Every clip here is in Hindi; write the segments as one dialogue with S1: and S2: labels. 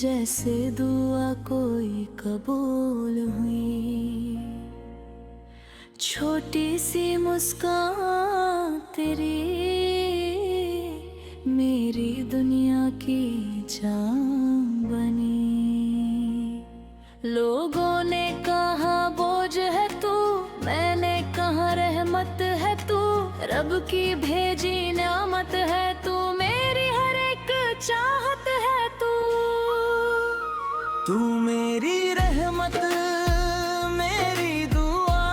S1: जैसे दुआ कोई कबूल हुई। छोटी सी मुस्कान तेरी मेरी दुनिया की जान बनी। लोगों ने कहा बोझ है तू, मैंने कहा रहमत है तू। रब की भेजी नेमत है तू, मेरी हर एक चाहत है तू।
S2: तू मेरी रहमत मेरी दुआ,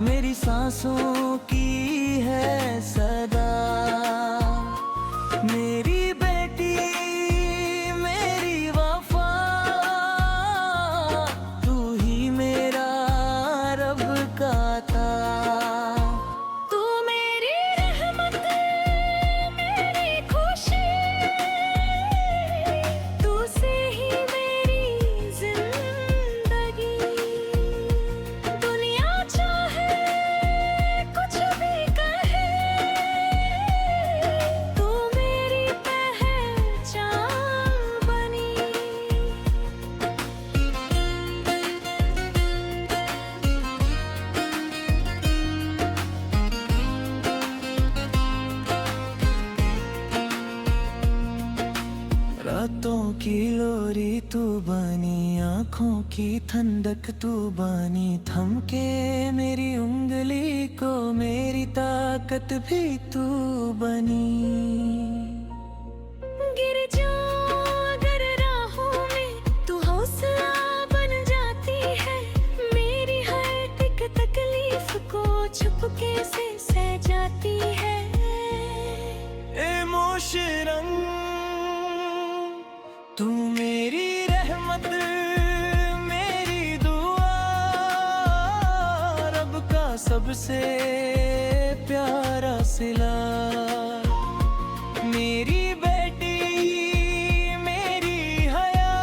S2: मेरी सांसों की है सदा। मेरी बेटी मेरी वफा, तू ही मेरा रब का था।
S1: तू मेरी रहमत मेरी खुशी, तू से ही मेरी जिंदगी। दुनिया चाहे कुछ भी कहे, तू मेरी पहचान बनी।
S2: रातों की लोरी तू बनी, आँखों की ठंडक तू बनी। थमके मेरी उंगली को मेरी ताकत भी तू बनी।
S1: गिर जाऊं अगर राहों में, तू हौसला बन जाती है। मेरी हर एक तकलीफ को छुपके से सह जाती है।
S2: ए मोशरंग तू मेरी रहमत मेरी दुआ, रब का सबसे प्यारा सिला। मेरी बेटी मेरी हया,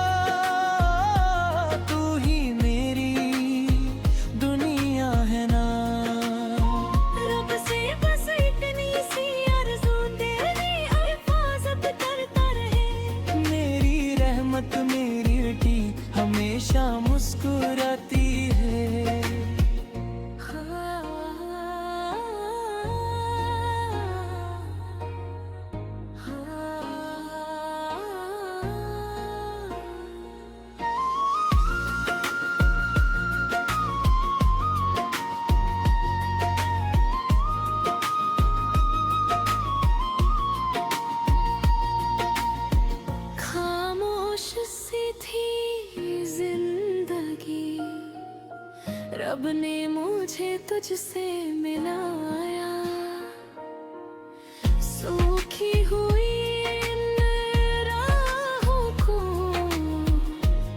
S2: तू ही मेरी दुनिया है ना।
S1: रब से बस इतनी सी आरज़ू, तेरी हिफाजत करता रहे।
S2: मेरी रहमत मेरी बेटी हमेशा मुस्कुराती है।
S1: खामोश सी थी जिंदगी, रब ने मुझे तुझसे मिलाया। सूखी हुई इन राहों को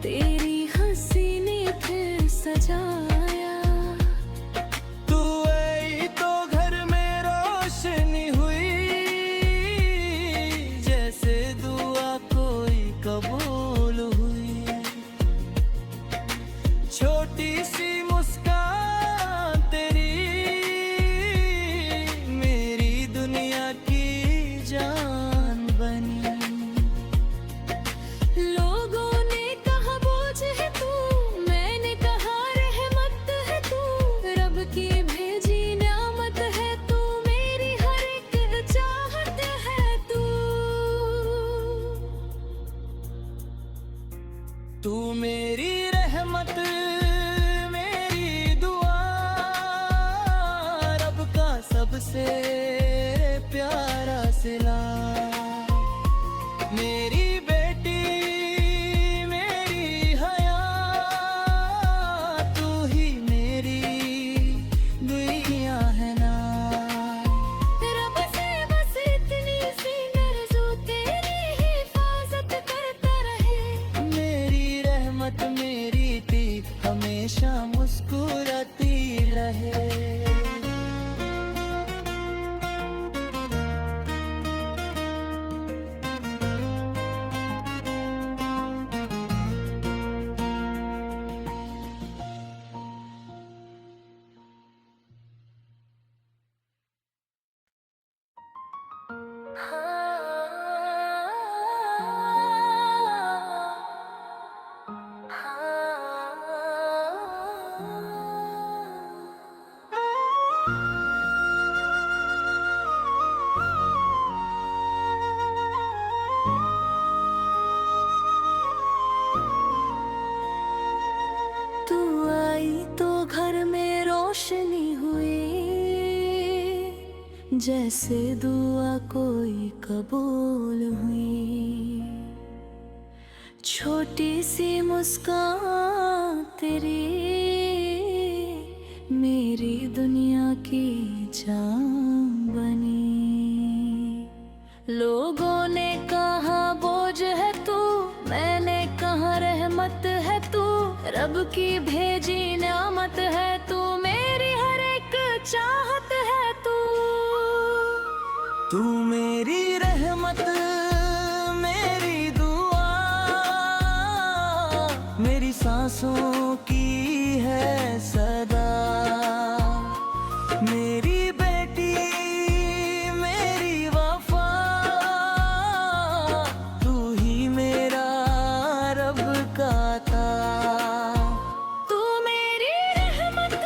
S1: तेरी हंसी ने फिर सजाया।
S2: तू आई तो घर में रोशनी हुई, जैसे दुआ कोई कबूल हुई। छोटी सी मुस्कान तेरी मेरी दुनिया की जान बनी।
S1: लोगों ने कहा बोझ है तू, मैंने कहा रहमत है तू। रब की भेजी नेमत है तू, मेरी हर एक चाहत है तू।
S2: तू मेरी रहमत मेरी दुआ, रब का सबसे प्यारा सिला। मेरी बेटी मेरी हया, तू ही मेरी दुनिया है ना।
S1: रब से बस इतनी सी आरज़ू, तेरी हिफाजत करता रहे।
S2: मेरी रहमत मेरी थी हमेशा मुस्कुराती रहे।
S1: जैसे दुआ कोई कबूल हुई। छोटी सी मुस्कान तेरी मेरी दुनिया की जान बनी। लोगों ने कहा बोझ है तू, मैंने कहा रहमत है तू। रब की भेजी नेमत है तू, मेरी हर एक चाहत है तू।
S2: तू मेरी रहमत मेरी दुआ, मेरी सांसों की है सदा। मेरी बेटी मेरी वफा, तू ही मेरा रब का था।
S1: तू मेरी रहमत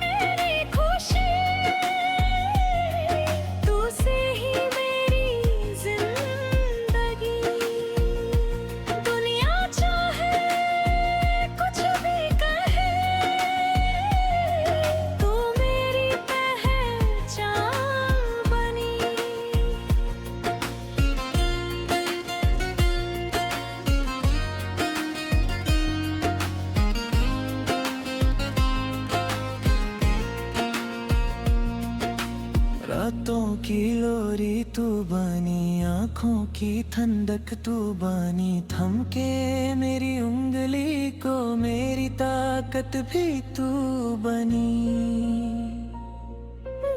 S1: मेरी खुशी, तू से ही मेरी जिंदगी। दुनिया चाहे कुछ भी कहे, तू मेरी पहचान बनी।
S2: रातों की लोरी तू बनी, आँखों की ठंडक तू बनी। थम के मेरी उंगली को मेरी ताकत भी तू बनी।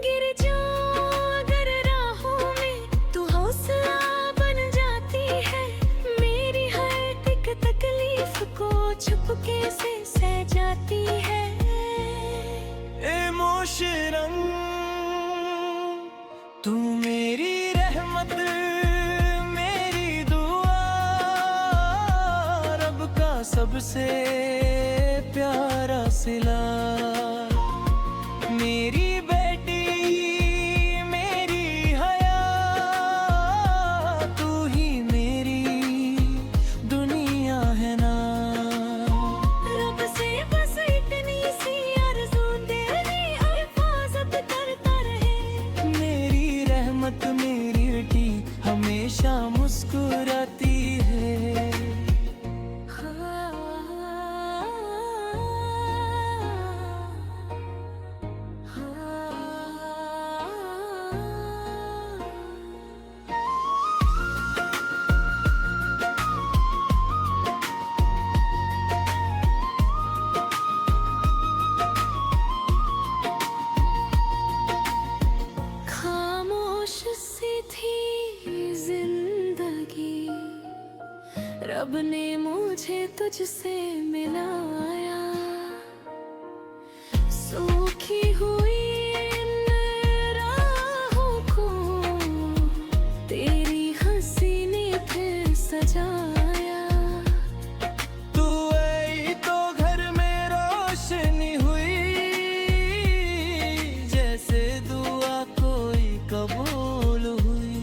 S1: गिर जाऊं अगर राहों में, तू हौसला बन जाती है। मेरी हर एक तकलीफ को छुपके से सह जाती है।
S2: ए मोशरंग तू मेरी रहमत मेरी दुआ, रब का सबसे प्यारा सिला। मेरी बेटी मेरी हया, तू ही मेरी दुनिया है ना।
S1: रब से बस इतनी सी आरज़ू, तेरी हिफाजत करता रहे।
S2: मेरी रहमत मेरी बेटी हमेशा मुस्कुराती है।
S1: खामोश सी थी जिंदगी, रब ने मुझे तुझसे मिलाया। सूखी हुई इन राहों को तेरी हंसी ने फिर सजाया।
S2: तू आई तो घर में रोशनी हुई, जैसे दुआ कोई कबूल हुई।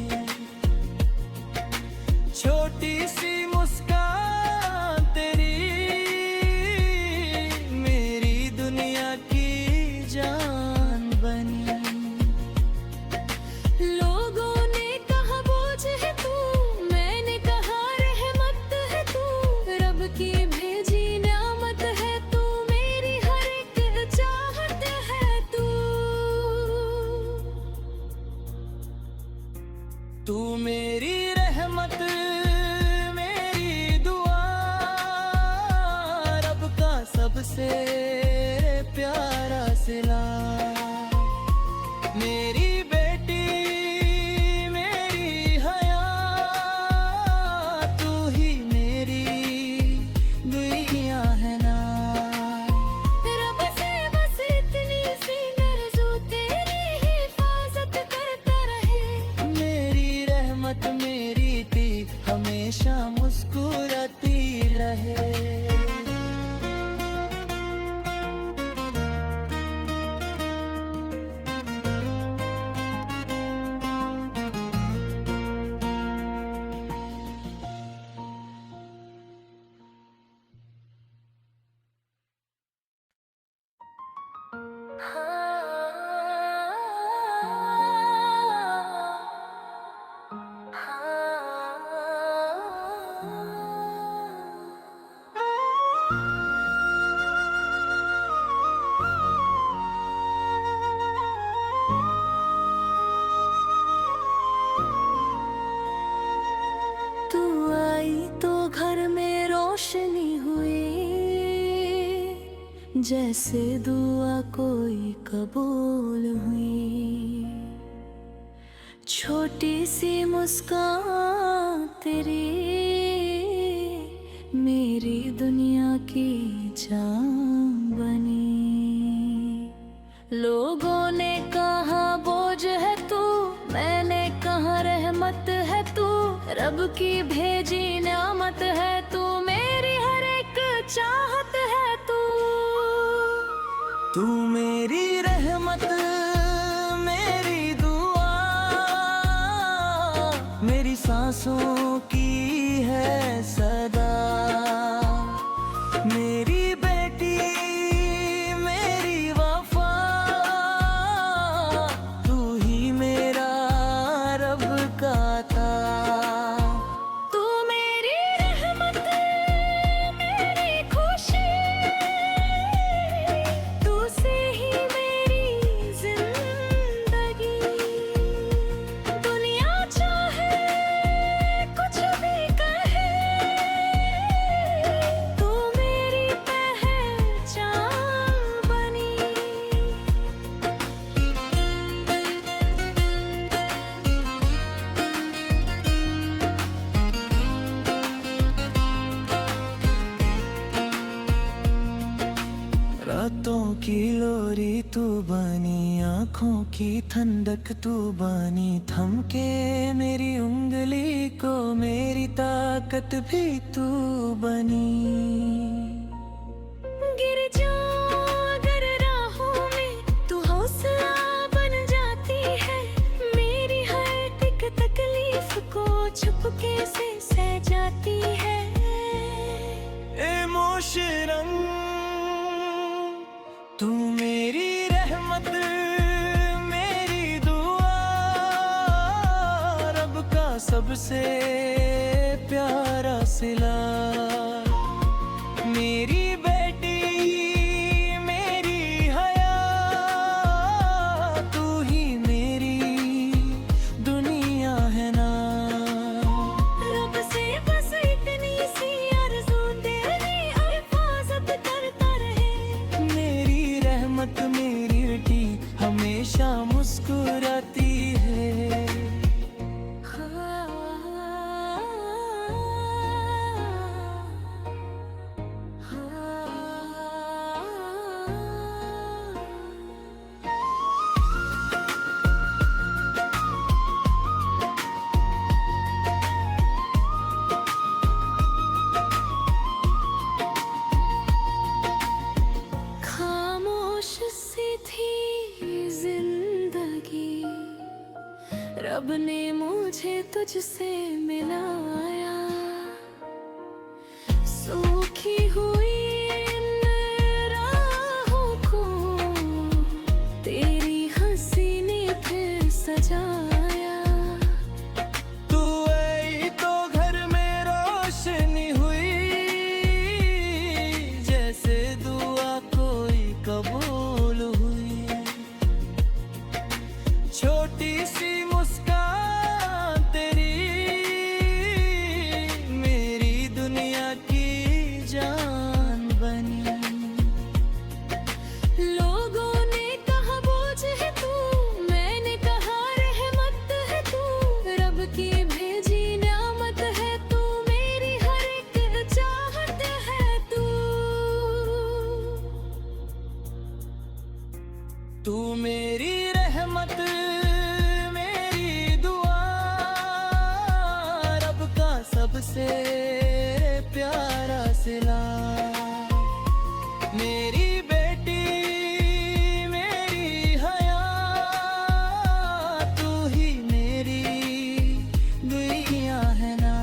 S2: छोटी सी मुस्कान तेरी मेरी दुनिया की जान बनी।
S1: लोगों ने कहा बोझ है तू, मैंने कहा रहमत है तू। रब की भेजी नेमत है तू, मेरी हर एक चाहत है तू।
S2: तू मेरी रहमत मेरी दुआ, रब का सबसे प्यारा सिला। मेरी बेटी मेरी हया, तू ही मेरी दुनिया है ना।
S1: रब से बस इतनी सी आरज़ू, तेरी हिफाजत करता रहे।
S2: मेरी रहमत मेरी थी हमेशा मुस्कुराती रहे।
S1: हाँ रोशनी हुई, जैसे दुआ कोई कबूल हुई। छोटी सी मुस्कान तेरी मेरी दुनिया की जान बनी। लोगों ने कहा बोझ है तू, मैंने कहा रहमत है तू। रब की भेजी नेमत है तू, मेरी हर एक चाहत है तू।
S2: तू मेरी रहमत मेरी दुआ, मेरी सांसों की है सदा। मेरी बेटी मेरी वफा, तू ही मेरा रब का था।
S1: तू मेरी रहमत मेरी खुशी, तू से ही मेरी जिंदगी। दुनिया चाहे कुछ भी कहे, तू मेरी पहचान बनी।
S2: रातों की लोरी तू बनी, आँखों की ठंडक तू बनी। थमके मेरी उंगली को मेरी ताकत भी तू बनी।
S1: गिर जाऊं अगर राहों में, तू हौसला बन जाती है। मेरी हर एक तकलीफ को छुपके से सह जाती है।
S2: ए मोशरंग तू मेरी रहमत मेरी दुआ, रब का सबसे प्यारा सिला। मेरी बेटी मेरी हया, तू ही मेरी दुनिया है ना।
S1: रब से बस इतनी सी आरज़ू, तेरी हिफाजत करता रहे।
S2: मेरी रहमत मेरी बेटी हमेशा मुस्कुराती है।
S1: खामोश सी थी जिंदगी, रब ने मुझे तुझसे मिलाया। सूखी हुई इन राहों को तेरी हंसी ने फिर सजाया।
S2: तू आई तो घर में रोशनी हुई, जैसे दुआ कोई कबूल हुई। छोटी सी मुस्कान तेरी मेरी दुनिया की जान बनी।
S1: लोगों ने कहा बोझ है तू, मैंने कहा रहमत है तू। रब की भेजी नेमत है तू, मेरी हर एक चाहत है तू।
S2: तू मेरी रहमत मेरी दुआ, रब का सबसे प्यारा सिला। मेरी बेटी मेरी हया, तू ही मेरी दुनिया है ना।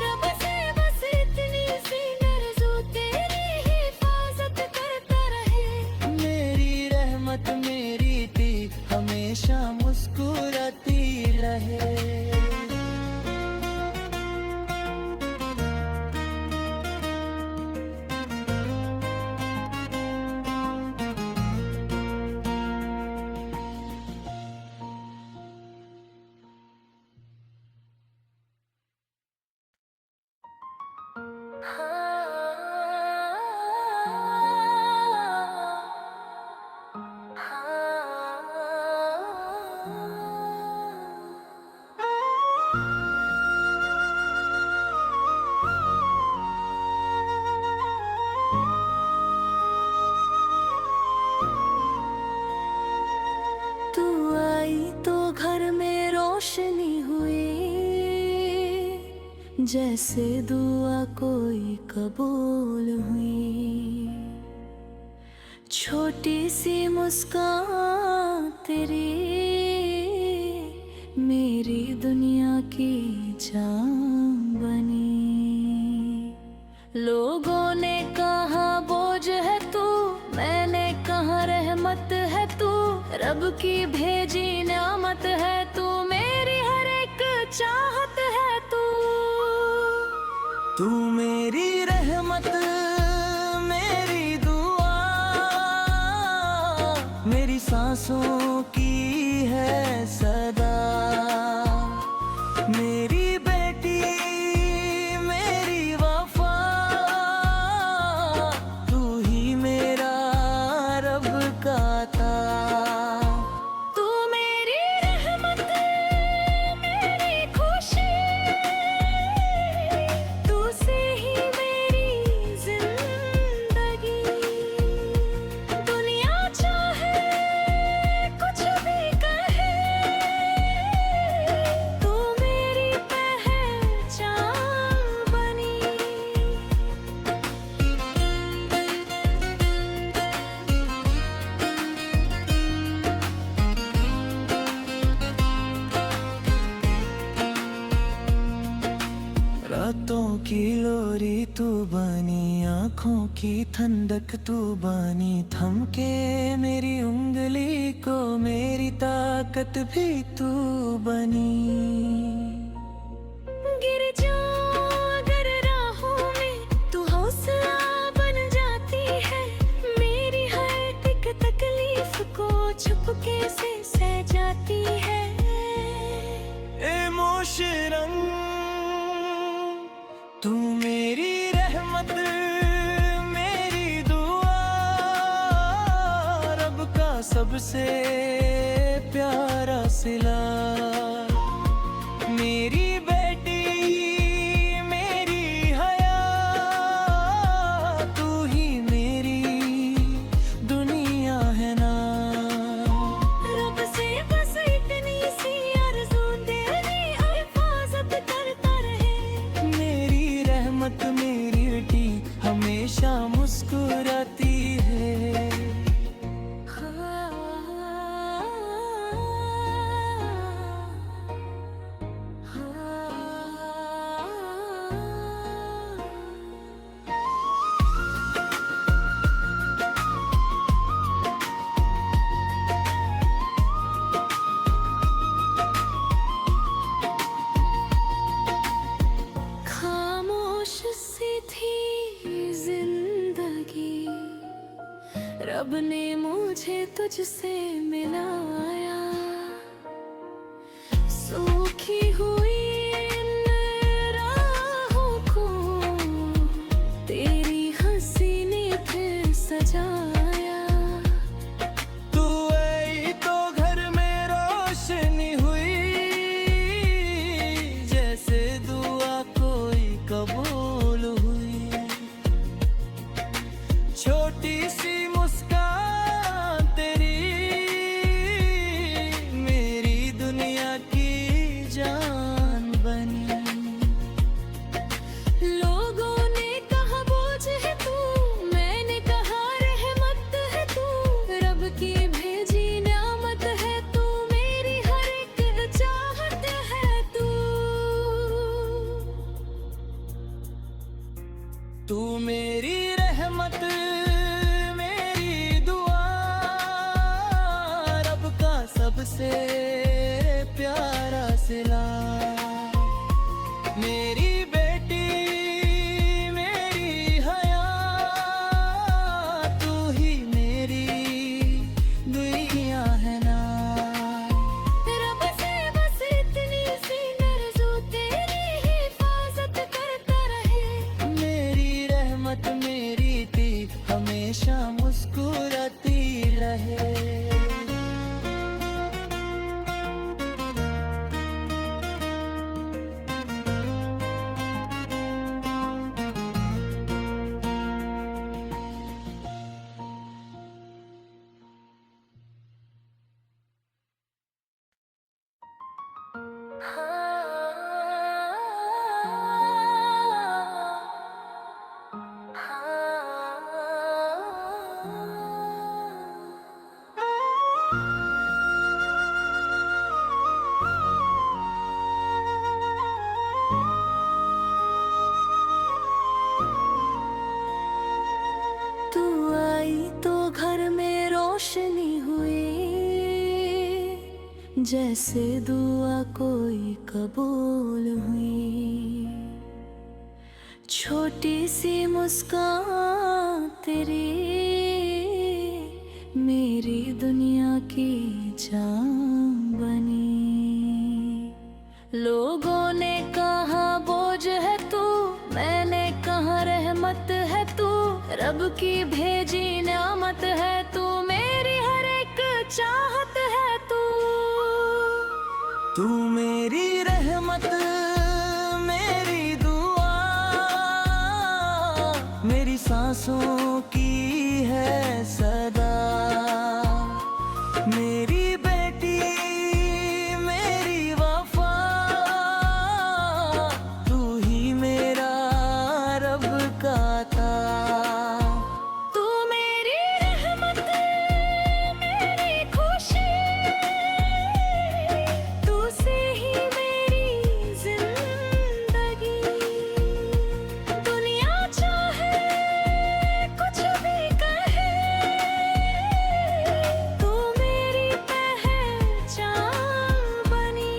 S1: रब से बस इतनी सी आरज़ू, तेरी हिफाजत करता रहे।
S2: मेरी रहमत मेरी थी हमेशा मुस्कुराती रहे।
S1: जैसे दुआ कोई कबूल हुई। छोटी सी मुस्कान तेरी मेरी दुनिया की जान बनी। लोगों ने कहा बोझ है तू, मैंने कहा रहमत है तू। रब की भेजी नेमत है तू, मेरी हर एक चाहत है तू।
S2: तू मेरी रहमत मेरी दुआ, मेरी सांसों की है सदा। मेरी बेटी मेरी वफा, तू ही मेरा रब का था।
S1: तू मेरी रहमत मेरी खुशी, तू से ही मेरी जिंदगी। दुनिया चाहे कुछ भी कहे, तू मेरी पहचान बनी।
S2: रातों की लोरी तू बनी, आँखों की ठंडक तू बनी। थमके मेरी उंगली को मेरी ताकत भी तू बनी।
S1: गिर जाऊं अगर राहों में, तू हौसला बन जाती है। मेरी हर एक तकलीफ को चुपके से सह जाती है।
S2: ए मोशरंग तू मेरी रहमत मेरी दुआ, रब का सबसे प्यारा सिला। मेरी बेटी मेरी हया, तू ही मेरी दुनिया है ना।
S1: रब से बस इतनी सी आरज़ू, तेरी हिफाजत करता रहे।
S2: मेरी रहमत मेरी बेटी हमेशा मुस्कुराती है।
S1: खामोश सी थी जिंदगी, रब ने मुझे तुझसे मिलाया। सूखी हुई इन राहों को तेरी हंसी ने फिर सजाया।
S2: तू आई तो घर में रोशनी हुई, जैसे दुआ कोई कबूल हुई। छोटी सी मुस्कान तेरी मेरी दुनिया की जान बनी।
S1: लोगों ने कहा बोझ है तू, मैंने कहा रहमत है तू। रब की भेजी नेमत है तू, मेरी हर एक चाहत है तू।
S2: तू मेरी रहमत मेरी दुआ, रब का सबसे प्यारा सिला। मेरी बेटी मेरी हया, तू ही मेरी दुनिया है ना।
S1: रब से बस इतनी सी आरज़ू, तेरी हिफाजत करता रहे।
S2: मेरी रहमत मेरी थी हमेशा मुस्कुराती रहे।
S1: जैसे दुआ कोई कबूल हुई। छोटी सी मुस्कान तेरी मेरी दुनिया की जान बनी। लोगों ने कहा बोझ है तू, मैंने कहा रहमत है तू। रब की भेजी नेमत है तू, मेरी हर एक चाहत है तू।
S2: तू मेरी रहमत मेरी दुआ, मेरी सांसों की है सदा। मेरी बेटी मेरी वफा, तू ही मेरा रब का था।
S1: तू मेरी रहमत मेरी खुशी, तू से ही मेरी जिंदगी। दुनिया चाहे कुछ भी कहे, तू मेरी पहचान बनी।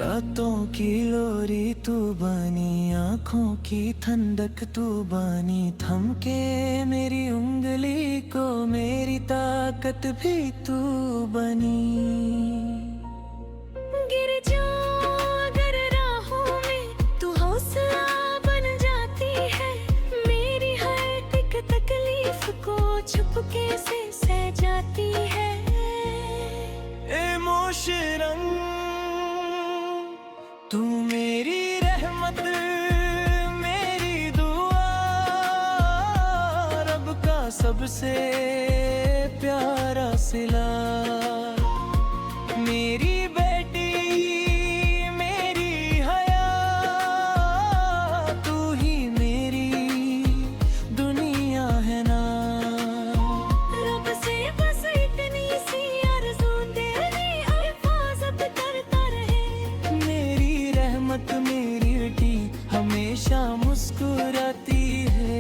S2: रातों की लोरी तू बनी, आँखों की ठंडक तू बनी। थम के मेरी उंगली को मेरी ताकत भी तू बनी।
S1: गिर जाऊं अगर राहों में, तू हौसला बन जाती है। मेरी हर एक तकलीफ को चुपके से सह जाती है।
S2: ए मोशरंग तू मेरी रहमत मेरी दुआ, रब का सबसे प्यारा सिला। मेरी बेटी मेरी हया, तू ही मेरी दुनिया है ना।
S1: रब से बस इतनी सी आरज़ू, तेरी हिफाजत करता रहे।
S2: मेरी रहमत मेरी बेटी हमेशा मुस्कुराती है।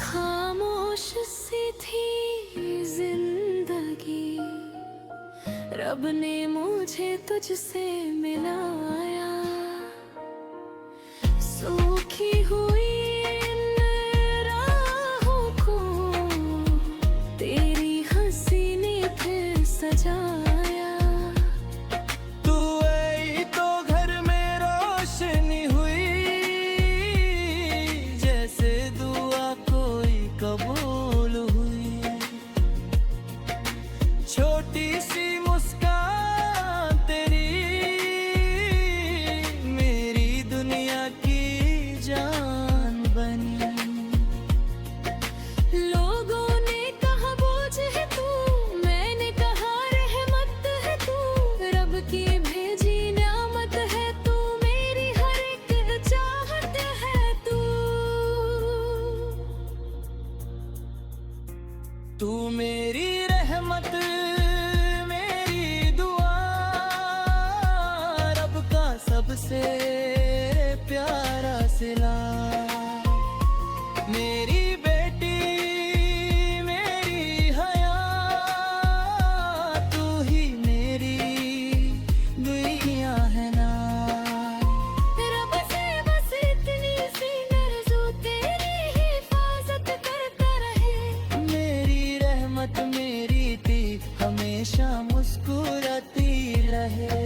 S1: खामोश सी थी जिंदगी, रब ने मुझे तुझसे मिलाया। सूखी हुई इन राहों को तेरी हंसी ने फिर सजाया।
S2: तू आई तो घर में रोशनी हुई, जैसे दुआ कोई कबूल हुई। छोटी सी मुस्कान तेरी मेरी दुनिया की जान बनी।
S1: लोगों ने कहा बोझ है तू, मैंने कहा रहमत है तू। रब की भेजी नेमत है तू, मेरी हर एक चाहत है तू।
S2: तू मेरी रहमत मेरी दुआ, रब का सबसे प्यारा सिला। मेरी बेटी मेरी हया, तू ही मेरी दुनिया है ना।
S1: रब से बस इतनी सी आरज़ू, तेरी हिफाजत करता रहे।
S2: मेरी रहमत मेरी थी हमेशा मुस्कुराती रहे।